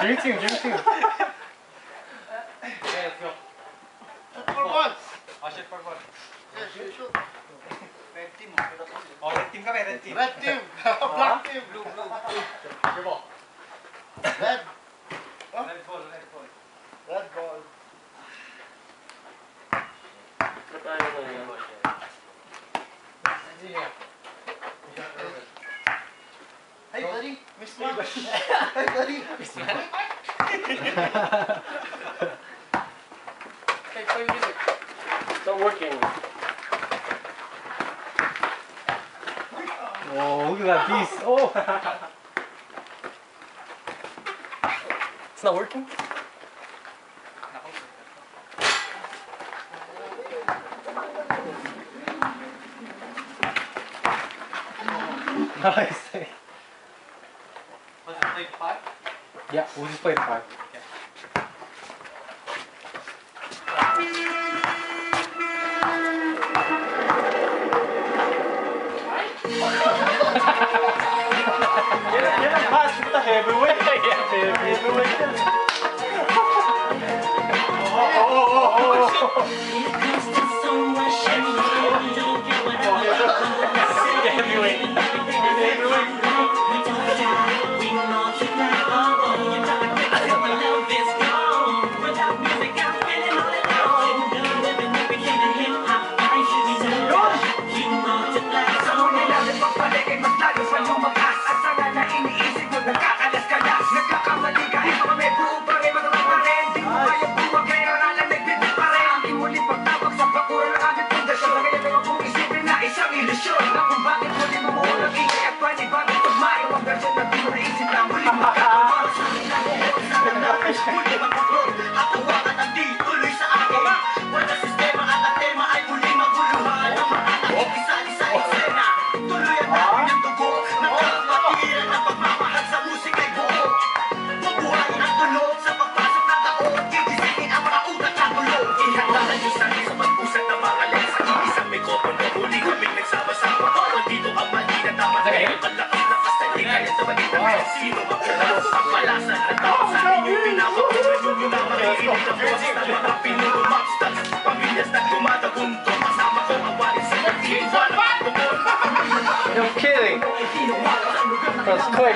Dream team, dream team. Okay, let's go. For what? Oh, shit for what? Yes, you should. Red team. Oh, red team kami, red team. Red team. Black team. Blue. Your ball. Red. Red ball, red ball. Red ball. Hey buddy, miss me. Hey buddy, miss me. Hey, play music. It's not working. Oh, look at that beast. Oh. It's not working? Nice. What's it, like 5? Yeah, we'll just play the 5. Get a pass with the heavyweight. Heavyweight. You're kidding. That was quick.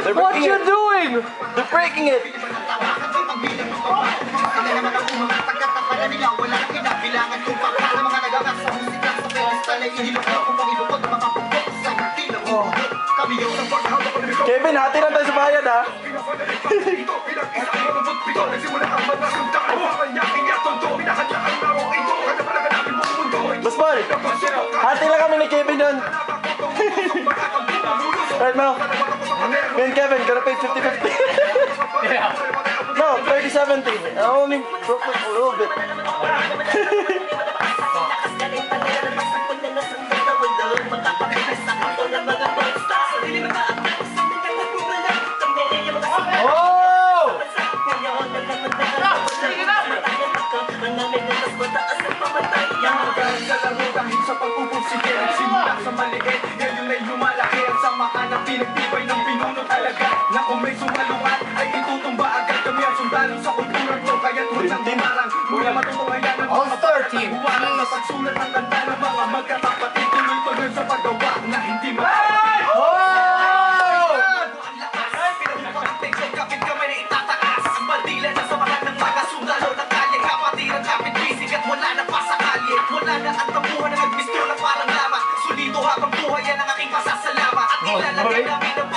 What you doing? They're breaking it. Kevin, hati lang tayo sa bayan ha. Basbol, hati lang kami ni Kevin yun. Right, Mel? Me and Kevin, gonna pay 50-50. Yeah. No, 30-70. I only broke it a little bit. Oh! Pinagtibay ng pinuno talaga na kung may sumalungat ay itutumba agad kami ang sundalo sa kulturang to kaya't huwag tumarang mula matutunghayan ng All-Star team. buwanang na pagsulat ng kanta ng mga magkakapatid tuloy-tuloy sa paggawa na hindi kapit kamay na itataas ang bandila na samahan ng mga sundalo ng kanyang kapatid ang kapit bisig at wala na pa sa kalye wala na ang tampuhan na nagbisto na parang lama solido habang buhay yan ang aking pasasalamat at ilalagay namin ang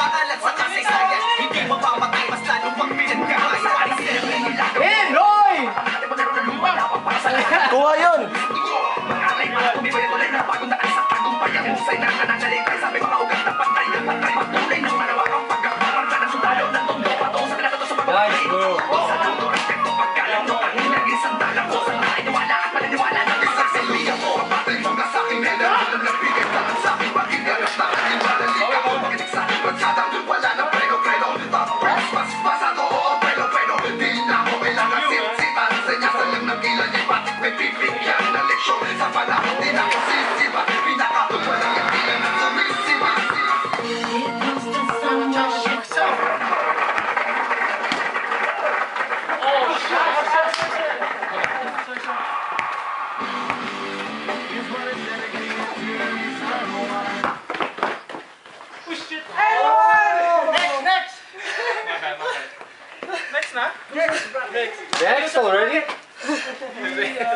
already?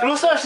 Losers